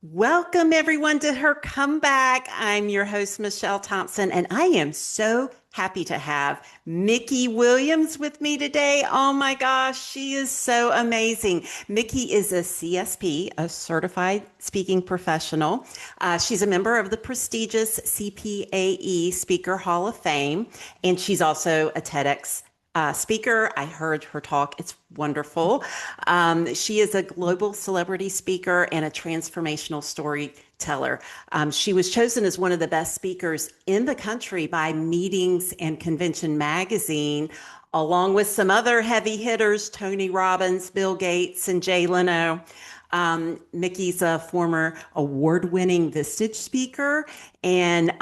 Welcome everyone to her comeback. I'm your host, Michelle Thompson, and I am so happy to have Mikki Williams with me today. Oh my gosh, she is so amazing. Mikki is a CSP, a certified speaking professional. She's a member of the prestigious CPAE Speaker Hall of Fame, and she's also a TEDx speaker. I heard her talk. It's wonderful. She is a global celebrity speaker and a transformational storyteller. She was chosen as one of the best speakers in the country by Meetings and Convention magazine, along with some other heavy hitters, Tony Robbins, Bill Gates, and Jay Leno. Mikki's a former award-winning Vistage speaker, and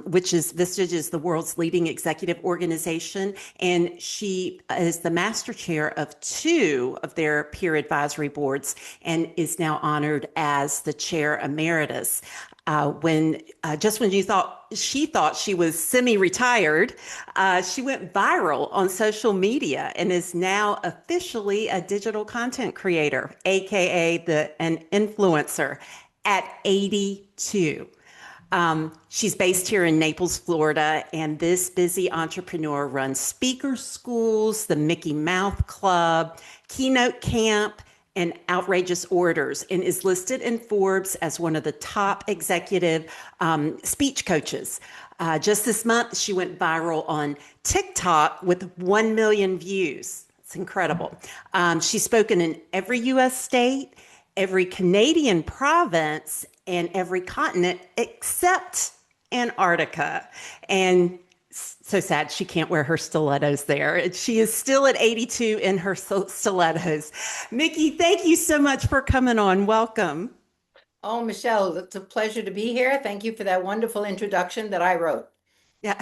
which is Vistage is the world's leading executive organization, and she is the master chair of two of their peer advisory boards, and is now honored as the chair emeritus. When just when she thought she was semi-retired, she went viral on social media and is now officially a digital content creator, aka an influencer, at 82. She's based here in Naples, Florida, and this busy entrepreneur runs speaker schools, the Mickey Mouth Club, Keynote Camp, and Outrageous Orders, and is listed in Forbes as one of the top executive speech coaches. Just this month, she went viral on TikTok with 1 million views. It's incredible. She's spoken in every U.S. state, every Canadian province, and every continent except Antarctica. And so sad she can't wear her stilettos there. She is still at 82 in her stilettos. Mikki, thank you so much for coming on. Welcome. Oh, Michelle, it's a pleasure to be here. Thank you for that wonderful introduction that I wrote. Yeah,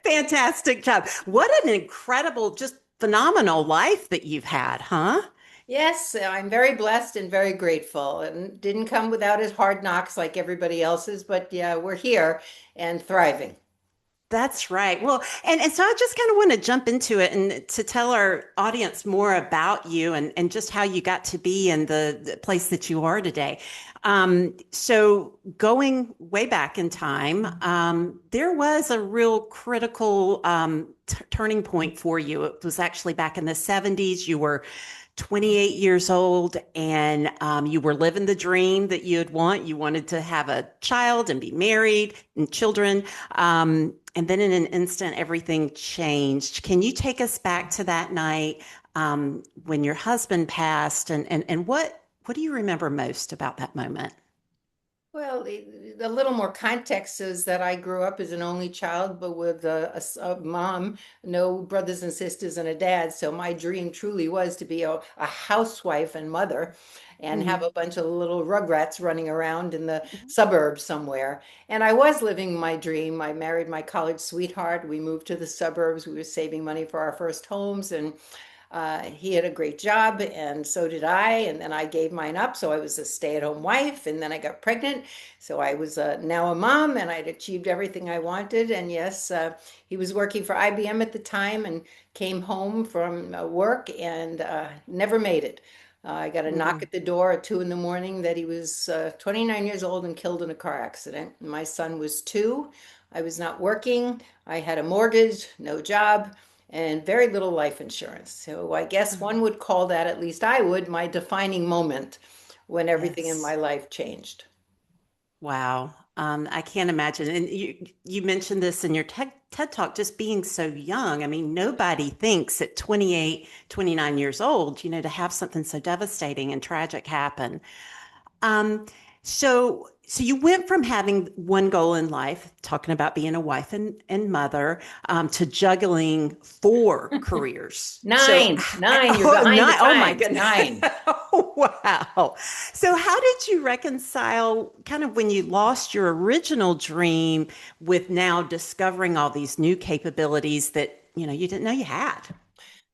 fantastic job. What an incredible, just phenomenal life that you've had, huh? Yes, I'm very blessed and very grateful. And didn't come without his hard knocks like everybody else's, but yeah, we're here and thriving. That's right. Well, and so I just kind of want to jump into it and to tell our audience more about you and just how you got to be in the place that you are today. So going way back in time, there was a real critical turning point for you. It was actually back in the 70s. You were 28 years old, and you were living the dream that you'd want. You wanted to have a child and be married and children. And then in an instant, everything changed. Can you take us back to that night when your husband passed, and what do you remember most about that moment? Well, a little more context is that I grew up as an only child, but with a mom, no brothers and sisters, and a dad. So my dream truly was to be a housewife and mother and have Mhm. a bunch of little rugrats running around in the suburbs somewhere. And I was living my dream. I married my college sweetheart. We moved to the suburbs. We were saving money for our first homes, and he had a great job, and so did I. And then I gave mine up. So I was a stay-at-home wife, and then I got pregnant. So I was now a mom, and I'd achieved everything I wanted. And yes, he was working for IBM at the time and came home from work and never made it. I got a knock Mhm. at the door at 2 in the morning that he was 29 years old and killed in a car accident. My son was two. I was not working. I had a mortgage, no job, and very little life insurance. So I guess one Mhm. would call that, at least I would, my defining moment when everything in Yes. my life changed. Wow. I can't imagine. And you mentioned this in your TED Talk, just being so young. I mean, nobody thinks at 28, 29 years old, to have something so devastating and tragic happen. Um, so you went from having one goal in life, talking about being a wife and mother, to juggling four careers. So, Nine, you're oh, behind the nine, oh my times. goodness. Nine. Oh, wow. So how did you reconcile kind of when you lost your original dream with now discovering all these new capabilities that, you didn't know you had?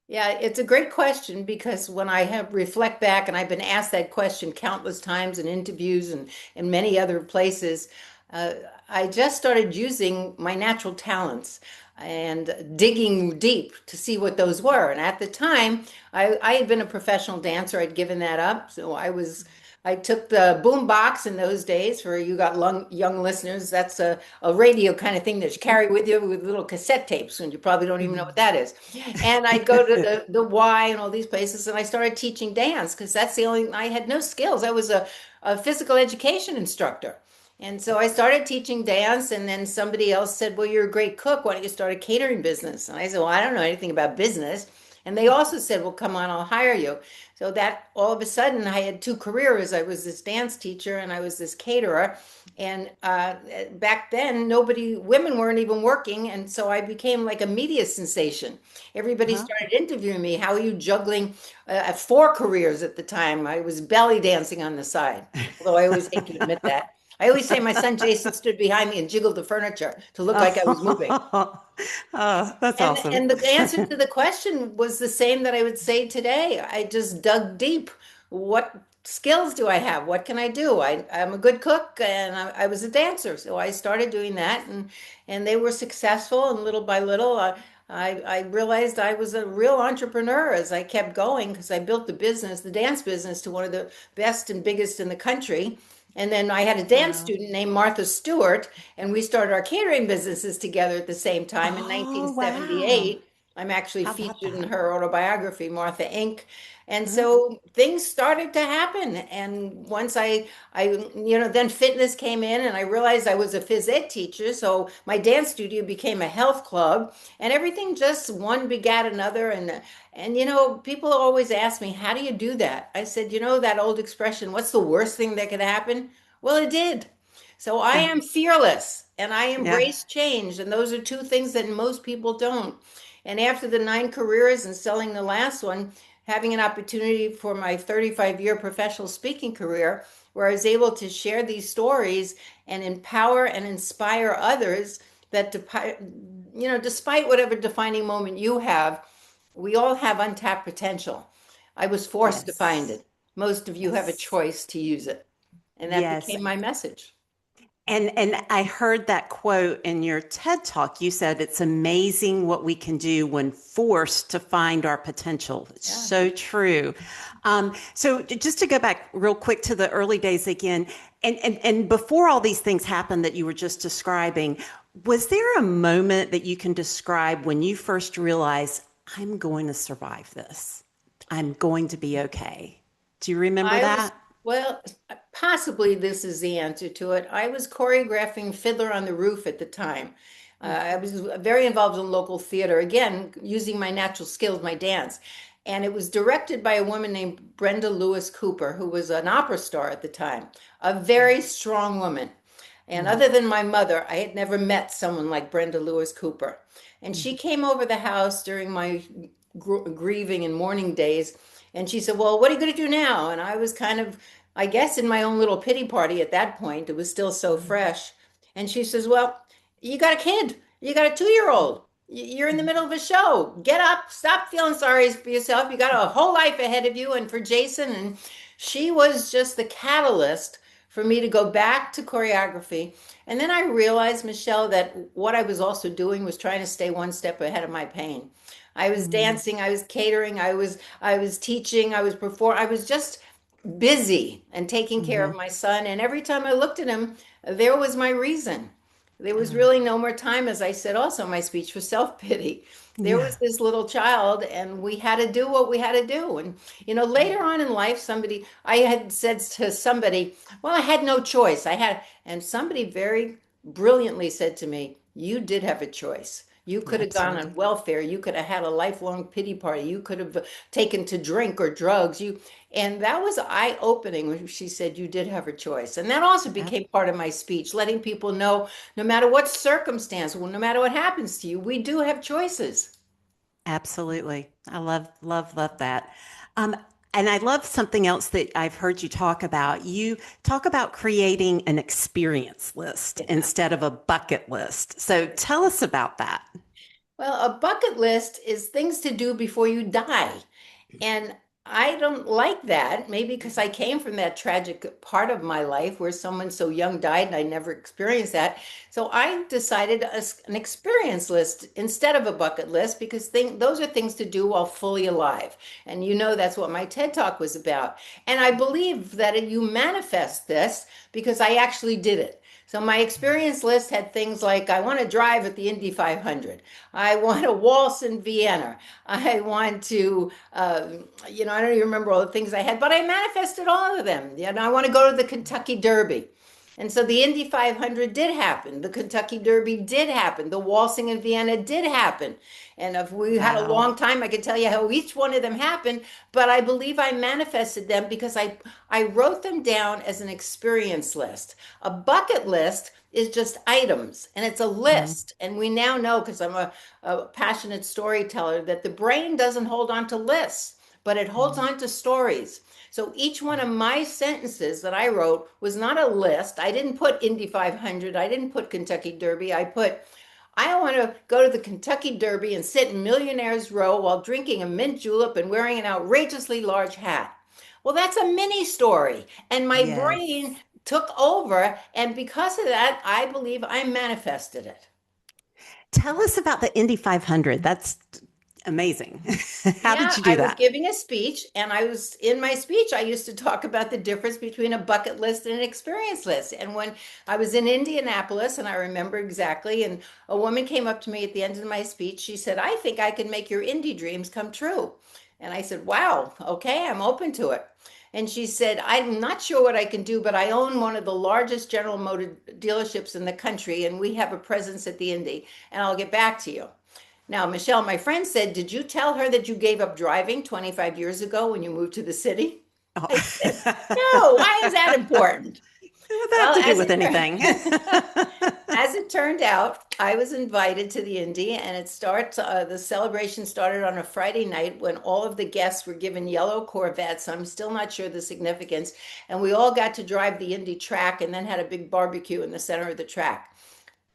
Yeah, it's a great question because when I have reflect back, and I've been asked that question countless times in interviews and many other places, uh, I just started using my natural talents. and digging deep to see what those were. And at the time, I had been a professional dancer. I'd given that up. So I took the boom box in those days for you got young listeners. That's a radio kind of thing that you carry with you with little cassette tapes, and you probably don't even know what Mhm. that is. And I'd go to the Y and all these places, and I started teaching dance because that's the only, I had no skills. I was a physical education instructor. And so I started teaching dance, and then somebody else said, "Well, you're a great cook. Why don't you start a catering business?" And I said, "Well, I don't know anything about business." And they also said, "Well, come on, I'll hire you." So that all of a sudden, I had two careers. I was this dance teacher and I was this caterer. And back then, women weren't even working. And so I became like a media sensation. Everybody Oh. started interviewing me. How are you juggling four careers at the time? I was belly dancing on the side, although I always hate to admit that. I always say my son Jason stood behind me and jiggled the furniture to look like I was moving. Oh, oh, that's And awesome. and the answer to the question was the same that I would say today. I just dug deep. What skills do I have? What can I do? I'm a good cook and I was a dancer. So I started doing that and they were successful. And little by little, I realized I was a real entrepreneur as I kept going because I built the business, the dance business, to one of the best and biggest in the country. And then I had a dance Wow. student named Martha Stewart, and we started our catering businesses together at the same time in Oh, wow. 1978. I'm actually How about featured in that? her autobiography, Martha Inc. And Oh, so things started to happen. And once then fitness came in and I realized I was a phys ed teacher. So my dance studio became a health club and everything just one begat another. And people always ask me, how do you do that? I said, that old expression, what's the worst thing that could happen? Well, it did. So I yeah. am fearless and I Yeah. embrace change. And those are two things that most people don't. And after the 9 careers and selling the last one, having an opportunity for my 35-year professional speaking career, where I was able to share these stories and empower and inspire others that, despite whatever defining moment you have, we all have untapped potential. I was forced to find Yes. it. Most of you have a Yes. choice to use it. And that Yes. became my message. And I heard that quote in your TED Talk. You said it's amazing what we can do when forced to find our potential. It's Yeah. so true. So just to go back real quick to the early days again, and before all these things happened that you were just describing, was there a moment that you can describe when you first realized, I'm going to survive this? I'm going to be okay. Do you remember I was, that? well, possibly this is the answer to it. I was choreographing Fiddler on the Roof at the time. I was very involved in local theater, again, using my natural skills, my dance. And it was directed by a woman named Brenda Lewis Cooper, who was an opera star at the time, a very strong woman. And Mm, other than my mother, I had never met someone like Brenda Lewis Cooper. And mm, she came over the house during my grieving and mourning days. And she said, "Well, what are you going to do now?" And I was kind of, I guess, in my own little pity party at that point. It was still so mm, fresh. And she says, "Well, you got a kid. You got a 2-year old. You're in the mm, middle of a show. Get up. Stop feeling sorry for yourself. You got a whole life ahead of you." And for Jason, and she was just the catalyst for me to go back to choreography. And then I realized, Michelle, that what I was also doing was trying to stay one step ahead of my pain. I was mm, dancing, I was catering, I was teaching, I was performing, I was just busy and taking care of mhm. my son. And every time I looked at him, there was my reason. There was Oh, really no more time, as I said also in my speech, for self-pity. There yeah. was this little child, and we had to do what we had to do. And later on in life, I had said to somebody, "Well, I had no choice. And somebody very brilliantly said to me, "You did have a choice. You could have gone on Absolutely. welfare. You could have had a lifelong pity party. You could have taken to drink or drugs. And that was eye-opening when she said you did have a choice. And that also Ab- became part of my speech, letting people know no matter what circumstance, well, no matter what happens to you, we do have choices. Absolutely. I love that. Um, and I love something else that I've heard you talk about. You talk about creating an experience list Yeah. instead of a bucket list. So tell us about that. Well, a bucket list is things to do before you die. And I don't like that. Maybe because I came from that tragic part of my life where someone so young died and I never experienced that. So I decided an experience list instead of a bucket list because those are things to do while fully alive. And you know that's what my TED Talk was about. And I believe that you manifest this because I actually did it. So my experience list had things like I want to drive at the Indy 500. I want to waltz in Vienna. I want to, I don't even remember all the things I had, but I manifested all of them. I want to go to the Kentucky Derby. And so the Indy 500 did happen. The Kentucky Derby did happen. The waltzing in Vienna did happen. And if we had a Wow. long time, I could tell you how each one of them happened. But I believe I manifested them because I wrote them down as an experience list. A bucket list is just items and it's a Mhm. list. And we now know, because I'm a passionate storyteller, that the brain doesn't hold on to lists, but it holds Mhm. on to stories. So each one of my sentences that I wrote was not a list. I didn't put Indy 500. I didn't put Kentucky Derby. I want to go to the Kentucky Derby and sit in Millionaire's Row while drinking a mint julep and wearing an outrageously large hat. Well, that's a mini story. And my brain Yes. took over. And because of that, I believe I manifested it. Tell us about the Indy 500. That's amazing. How did Yeah, you I do was that? giving a speech, and I was in my speech, I used to talk about the difference between a bucket list and an experience list. And when I was in Indianapolis, and I remember exactly, and a woman came up to me at the end of my speech, she said, I think I can make your Indy dreams come true. And I said, wow, okay, I'm open to it. And she said, I'm not sure what I can do, but I own one of the largest General Motor dealerships in the country, and we have a presence at the Indy, and I'll get back to you. Now, Michelle, my friend said, did you tell her that you gave up driving 25 years ago when you moved to the city? Oh. I said, no, why is that important? What that have Well, to do with anything? as it turned out, I was invited to the Indy, and the celebration started on a Friday night when all of the guests were given yellow Corvettes. I'm still not sure the significance. And we all got to drive the Indy track and then had a big barbecue in the center of the track.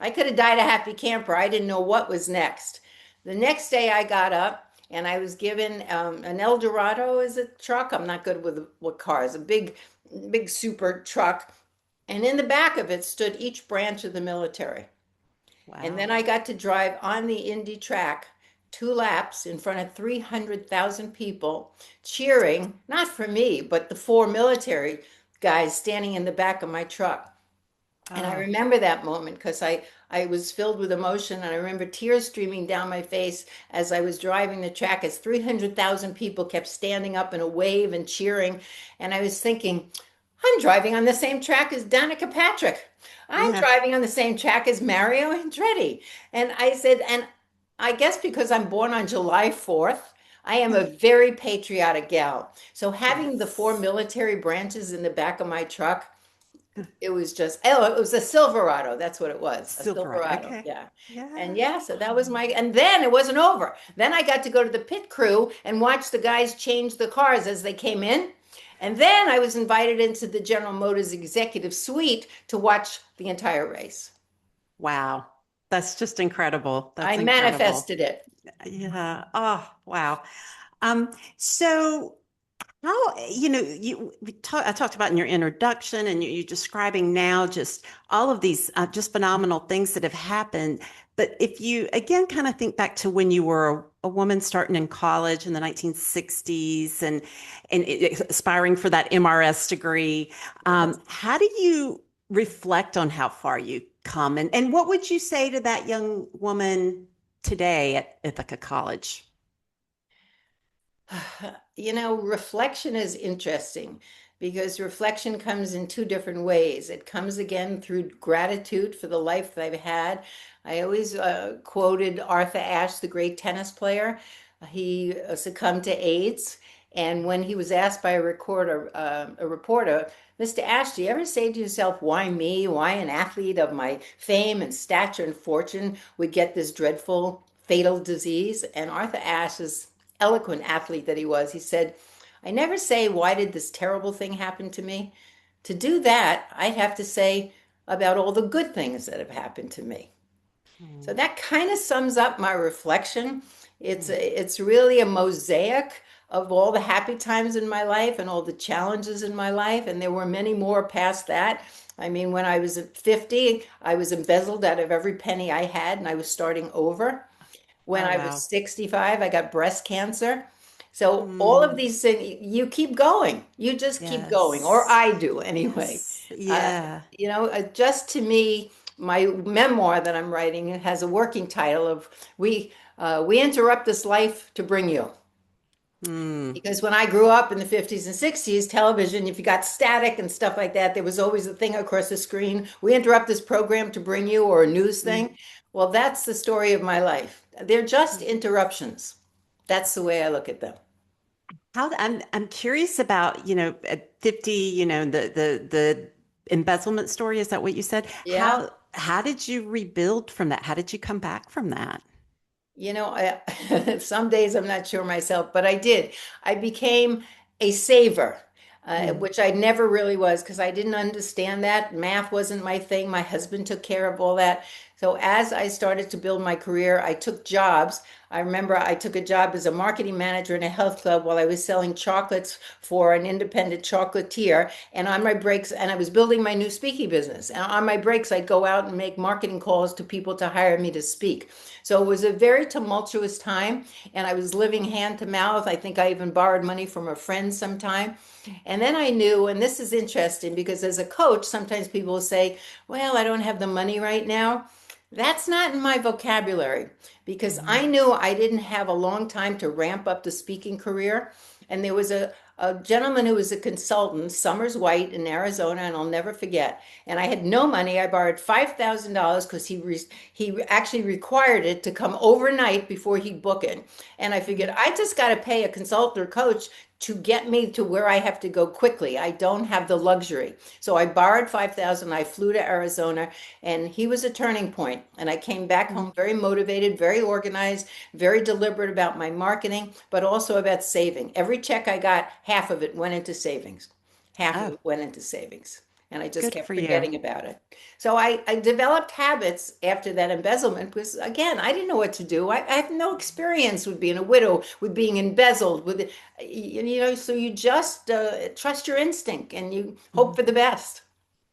I could have died a happy camper. I didn't know what was next. The next day I got up and I was given an Eldorado as a truck. I'm not good with what cars, a big super truck. And in the back of it stood each branch of the military. And then Wow. I got to drive on the Indy track 2 laps in front of 300,000 people cheering, not for me, but the 4 military guys standing in the back of my truck. And I Oh, remember that moment because I was filled with emotion. And I remember tears streaming down my face as I was driving the track as 300,000 people kept standing up in a wave and cheering. And I was thinking, I'm driving on the same track as Danica Patrick. I'm yeah. driving on the same track as Mario Andretti. And I said, and I guess because I'm born on July 4th, I am a very patriotic gal. So having the four Yes. military branches in the back of my truck, it was just, oh, it was a Silverado. That's what it was, a Silverado. Silverado. Okay. Yeah. And Yeah. yeah, so that was and then it wasn't over. Then I got to go to the pit crew and watch the guys change the cars as they came in. And then I was invited into the General Motors executive suite to watch the entire race. Wow. That's just incredible. I That's incredible. manifested it. Yeah. Oh, wow. So how, I talked about in your introduction and you describing now just all of these just phenomenal things that have happened. But if you again kind of think back to when you were a woman starting in college in the 1960s and aspiring for that MRS degree, Yes. how do you reflect on how far you come and what would you say to that young woman today at Ithaca College? Reflection is interesting because reflection comes in two different ways. It comes again through gratitude for the life that I've had. I always quoted Arthur Ashe, the great tennis player. He succumbed to AIDS, and when he was asked by a reporter, Mr. Ashe, do you ever say to yourself, why me? Why an athlete of my fame and stature and fortune would get this dreadful, fatal disease? And Arthur Ashe's eloquent athlete that he was, he said, I never say, why did this terrible thing happen to me? To do that, I'd have to say about all the good things that have happened to me. So Hmm. that kind of sums up my reflection. It's Hmm. it's really a mosaic of all the happy times in my life and all the challenges in my life. And there were many more past that. I mean, when I was at 50, I was embezzled out of every penny I had and I was starting over. When Oh, I was wow. 65, I got breast cancer. So all of Mm, these things, you keep going. You just keep going, or yes. I do anyway. Yes. Uh, Yeah. just to me, my memoir that I'm writing has a working title of "We interrupt this life to bring you." Mm, Because when I grew up in the 50s and 60s, television, if you got static and stuff like that, there was always a thing across the screen. We interrupt this program to bring you, or a news mm, thing. Well, that's the story of my life. They're just mm. interruptions. That's the way I look at them. I'm curious about, at 50, the embezzlement story. Is that what you said? Yeah. How did you rebuild from that? How did you come back from that? Some days I'm not sure myself, but I did. I became a saver, Mm, which I never really was because I didn't understand that. Math wasn't my thing. My husband took care of all that. So as I started to build my career, I took jobs. I remember I took a job as a marketing manager in a health club while I was selling chocolates for an independent chocolatier. And on my breaks, and I was building my new speaking business. And on my breaks, I'd go out and make marketing calls to people to hire me to speak. So it was a very tumultuous time, and I was living hand to mouth. I think I even borrowed money from a friend sometime. And then I knew, and this is interesting because as a coach, sometimes people will say, well, I don't have the money right now. That's not in my vocabulary because mm, I knew I didn't have a long time to ramp up the speaking career. And there was a gentleman who was a consultant, Summers White in Arizona, and I'll never forget. And I had no money. I borrowed $5,000 because he actually required it to come overnight before he'd book it. And I figured mm. I just got to pay a consultant or coach to get me to where I have to go quickly. I don't have the luxury. So I borrowed 5,000. I flew to Arizona and he was a turning point. And I came back Mm. home very motivated, very organized, very deliberate about my marketing, but also about saving. Every check I got, half of it went into savings. Half of Oh, it went into savings. And I just good kept for you. forgetting about it. So I developed habits after that embezzlement because, again, I didn't know what to do. I have no experience with being a widow, with being embezzled, so you just trust your instinct and you hope Mhm. for the best.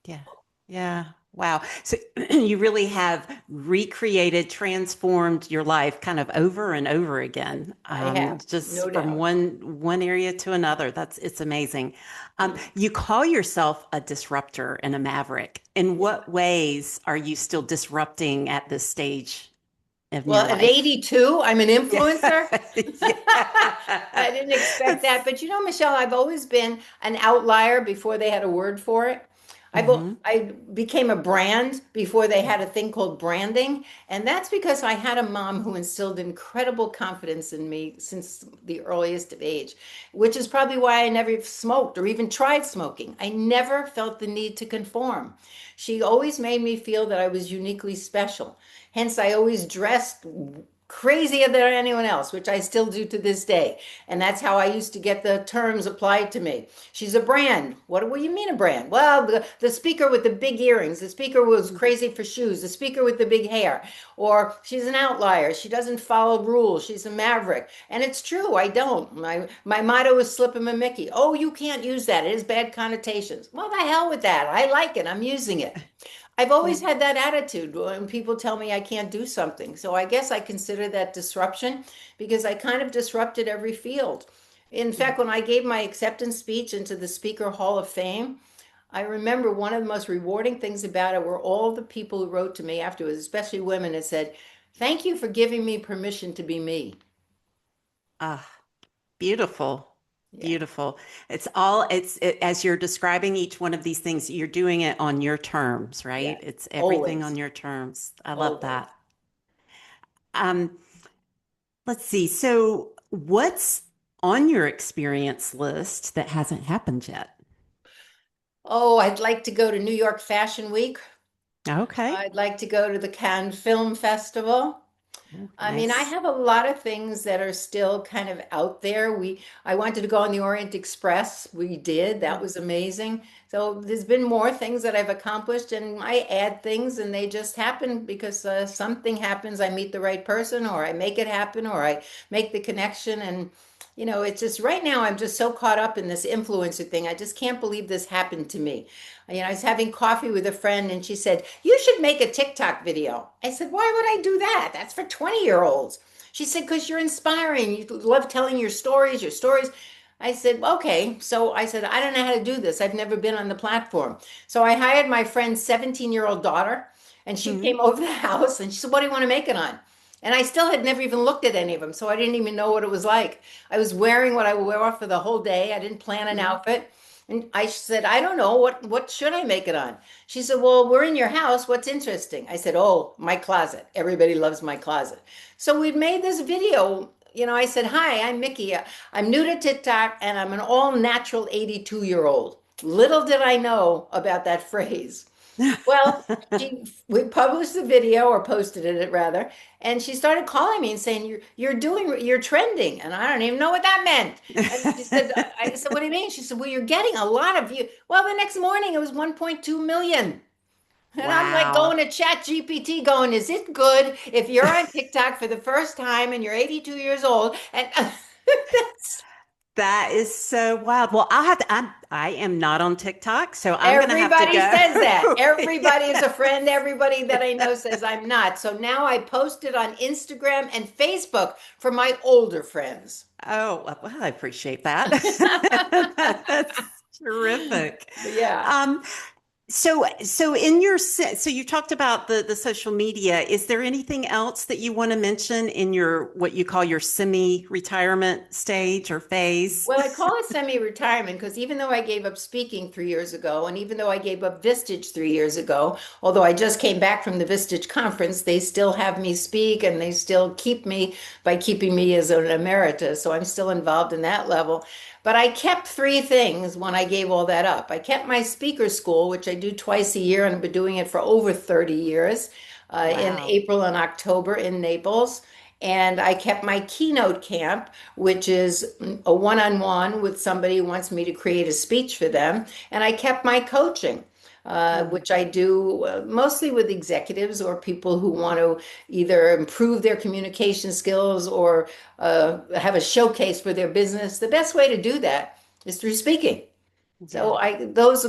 Yeah. Yeah. Wow. So you really have recreated, transformed your life kind of over and over again, I have, no just from doubt. one area to another. It's amazing. Mm. You call yourself a disruptor and a maverick. In Yeah. what ways are you still disrupting at this stage in Well, your at life? 82, I'm an Yeah. influencer. Yeah. I didn't expect that. That's, But Michelle, I've always been an outlier before they had a word for it. hmm I became a brand before they had a thing called branding. And that's because I had a mom who instilled incredible confidence in me since the earliest of age, which is probably why I never smoked or even tried smoking. I never felt the need to conform. She always made me feel that I was uniquely special. Hence, I always dressed crazier than anyone else, which I still do to this day. And that's how I used to get the terms applied to me. She's a brand. What do you mean a brand? Well, the speaker with the big earrings, the speaker was crazy for shoes, the speaker with the big hair, or she's an outlier. She doesn't follow rules. She's a maverick. And it's true, I don't. My motto is slip him a Mickey. Oh, you can't use that. It has bad connotations. Well, the hell with that. I like it. I'm using it. I've Yeah. always had that attitude when people tell me I can't do something. So I guess I consider that disruption because I kind of disrupted every field. In fact, when I gave my acceptance speech into the Speaker Hall of Fame, I remember one of the most rewarding things about it were all the people who wrote to me afterwards, especially women, and said, thank you for giving me permission to be me. Ah, beautiful. Yeah, Beautiful. As you're describing each one of these things, you're doing it on your terms, right? yeah, It's everything on always, your terms. I love always. that. Um, let's see. So, what's on your experience list that hasn't happened yet? Oh, I'd like to go to New York Fashion Week. Okay. I'd like to go to the Cannes Film Festival. Oh, I mean, I nice. have a lot of things that are still kind of out there. I wanted to go on the Orient Express. We did. That was amazing. So there's been more things that I've accomplished, and I add things, and they just happen because something happens. I meet the right person, or I make it happen, or I make the connection, and it's just right now I'm just so caught up in this influencer thing. I just can't believe this happened to me. I was having coffee with a friend and she said, "You should make a TikTok video." I said, "Why would I do that? That's for 20-year-olds." She said, "Because you're inspiring. You love telling your stories, your stories." I said, "Okay." So I said, "I don't know how to do this. I've never been on the platform." So I hired my friend's 17-year-old daughter and she Hmm. came over the house and she said, "What do you want to make it on?" And I still had never even looked at any of them, so I didn't even know what it was like. I was wearing what I would wear for the whole day. I didn't plan an Hmm. outfit. And I said, "I don't know, what should I make it on?" She said, "Well, we're in your house. What's interesting?" I said, "Oh, my closet. Everybody loves my closet." So we made this video. I said, "Hi, I'm Mikki. I'm new to TikTok and I'm an all natural 82-year-old." Little did I know about that phrase. Well, we published the video or posted it rather, and she started calling me and saying, "You're trending," and I don't even know what that meant. And she said, "I said, what do you mean?" She said, "Well, you're getting a lot of views." Well, the next morning it was 1.2 million. And I'm like going Wow. to Chat GPT going, "Is it good if you're on TikTok for the first time and you're 82 years old?" And that's That is so wild. Well, I am not on TikTok, so I'm gonna have to Everybody says that. go. Everybody is a Yes. friend. Everybody that I know says I'm not. So now I post it on Instagram and Facebook for my older friends. Oh, well, I appreciate that. That's terrific. Yeah. Um, so so you talked about the social media. Is there anything else that you want to mention in your what you call your semi-retirement stage or phase? Well, I call it semi-retirement because even though I gave up speaking 3 years ago, and even though I gave up Vistage 3 years ago, although I just came back from the Vistage conference, they still have me speak and they still keep me by keeping me as an emeritus. So I'm still involved in that level. But I kept three things when I gave all that up. I kept my speaker school, which I do twice a year, and I've been doing it for over 30 years, in Wow. April and October in Naples. And I kept my keynote camp, which is a one-on-one with somebody who wants me to create a speech for them. And I kept my coaching, Mm, which I do mostly with executives or people who want to either improve their communication skills or have a showcase for their business. The best way to do that is through speaking. yeah. So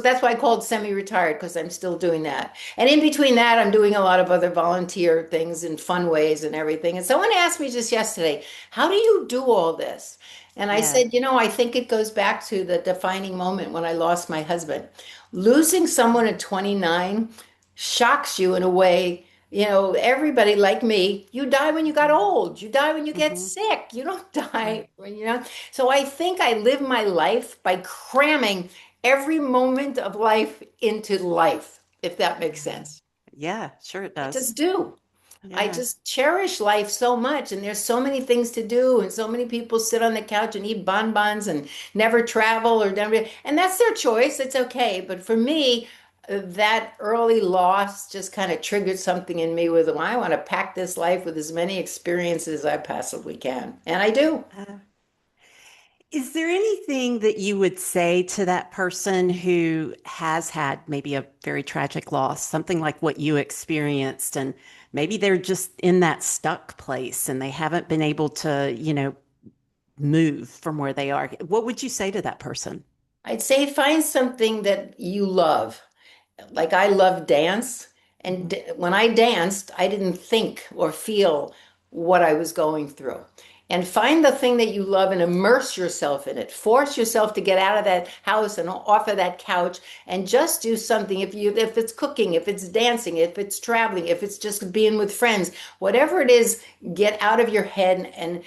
that's why I called semi-retired because I'm still doing that. And in between that, I'm doing a lot of other volunteer things in fun ways and everything. And someone asked me just yesterday, "How do you do all this?" And I Yeah. said, I think it goes back to the defining moment when I lost my husband. Losing someone at 29 shocks you in a way. Everybody like me, you die when you got old. You die when you get Hmm. sick. You don't Right. die So I think I live my life by cramming every moment of life into life, if that makes Yeah. sense. Yeah, sure it I does. just do. I Yeah. just cherish life so much, and there's so many things to do, and so many people sit on the couch and eat bonbons and never travel or never, and that's their choice. It's okay. But for me, that early loss just kind of triggered something in me with, "Well, I want to pack this life with as many experiences as I possibly can," and I do. Uh, is there anything that you would say to that person who has had maybe a very tragic loss, something like what you experienced, and maybe they're just in that stuck place and they haven't been able to, move from where they are? What would you say to that person? I'd say find something that you love. Like I love dance, and Hmm. when I danced, I didn't think or feel what I was going through. And find the thing that you love and immerse yourself in it. Force yourself to get out of that house and off of that couch and just do something. If it's cooking, if it's dancing, if it's traveling, if it's just being with friends, whatever it is, get out of your head and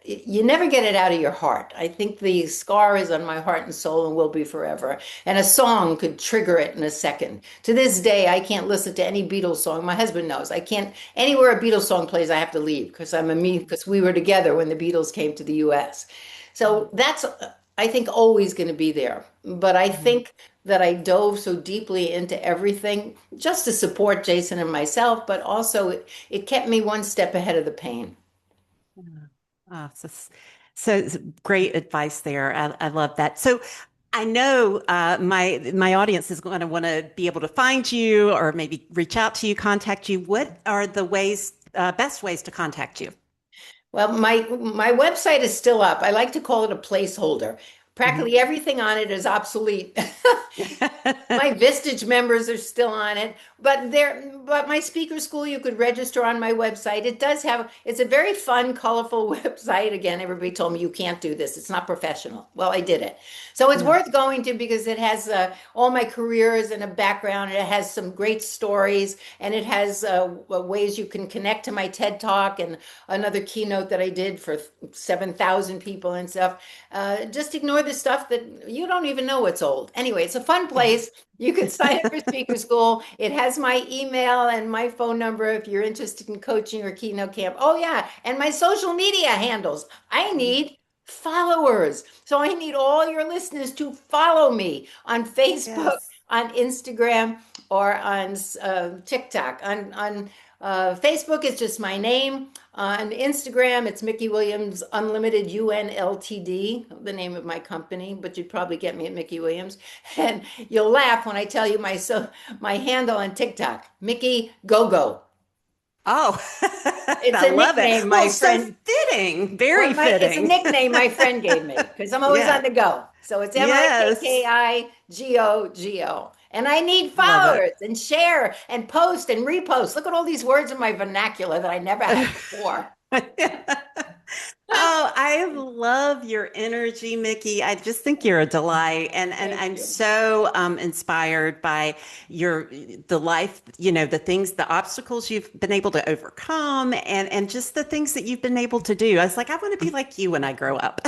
you never get it out of your heart. I think the scar is on my heart and soul and will be forever. And a song could trigger it in a second. To this day, I can't listen to any Beatles song. My husband knows. I can't, anywhere a Beatles song plays, I have to leave because because we were together when the Beatles came to the US. So that's, I think, always going to be there. But I Hmm. think that I dove so deeply into everything just to support Jason and myself, but also it kept me one step ahead of the pain. Oh, so great advice there. I love that. So I know my audience is going to want to be able to find you or maybe reach out to you, contact you. What are the best ways to contact you? Well, my website is still up. I like to call it a placeholder. Mhm. Practically everything on it is obsolete. My Vistage members are still on it, but my speaker school you could register on my website. It's a very fun, colorful website. Again, everybody told me you can't do this. It's not professional. Well, I did it. So it's Yeah. worth going to because it has all my careers and a background. It has some great stories and it has ways you can connect to my TED Talk and another keynote that I did for 7,000 people and stuff. Just ignore the stuff that you don't even know what's old. Anyway, it's a fun place. You can sign up for speaker school. It has my email and my phone number if you're interested in coaching or keynote camp. Oh, yeah. And my social media handles. I need followers. So I need all your listeners to follow me on Facebook, Yes. on Instagram, or on TikTok. On Facebook, it's just my name. On Instagram, it's Mikki Williams Unlimited UNLTD, the name of my company, but you'd probably get me at Mikki Williams. And you'll laugh when I tell you my handle on TikTok, Mikki Go Go. Oh, It's I a love it. nickname Well, my so friend, fitting, well, very it's a fitting. nickname my friend gave me because I'm always Yeah. on the go. So it's Yes. Mikkigogo. And I need Love it. followers and share and post and repost. Look at all these words in my vernacular that I never had before. Oh, I love your energy, Mickey. I just think you're a delight, and Thank I'm you. so inspired by your the life, the things, the obstacles you've been able to overcome, and just the things that you've been able to do. I was like, I want to be like you when I grow up.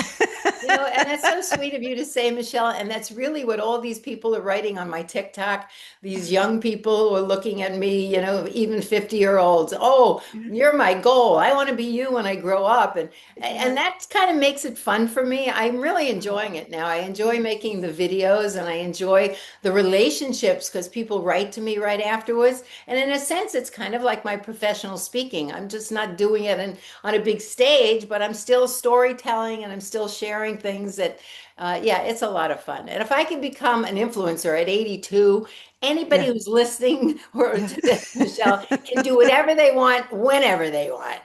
And that's so sweet of you to say, Michelle. And that's really what all these people are writing on my TikTok. These young people who are looking at me, even 50-year-olds. Oh, you're my goal. I want to be you when I grow up. And Yes. that kind of makes it fun for me. I'm really enjoying it now. I enjoy making the videos and I enjoy the relationships because people write to me right afterwards. And in a sense, it's kind of like my professional speaking. I'm just not doing it on a big stage, but I'm still storytelling and I'm still sharing things that, yeah, it's a lot of fun. And if I can become an influencer at 82, anybody Yeah. who's listening or Yeah. to this, Michelle, can do whatever they want, whenever they want.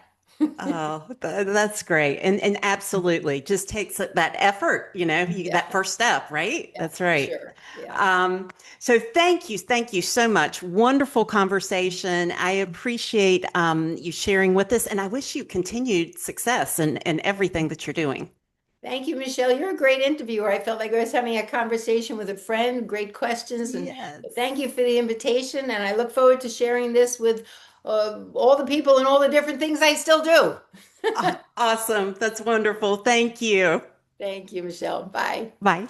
Oh, that's great. And absolutely just takes that effort, that Yeah, first step, right? yeah, That's for right. sure. Yeah. So thank you so much. Wonderful conversation. I appreciate you sharing with us, and I wish you continued success in everything that you're doing. Thank you, Michelle. You're a great interviewer. I felt like I was having a conversation with a friend. Great questions. And Yes. thank you for the invitation. And I look forward to sharing this with all the people and all the different things I still do. Awesome. That's wonderful. Thank you. Thank you, Michelle. Bye. Bye.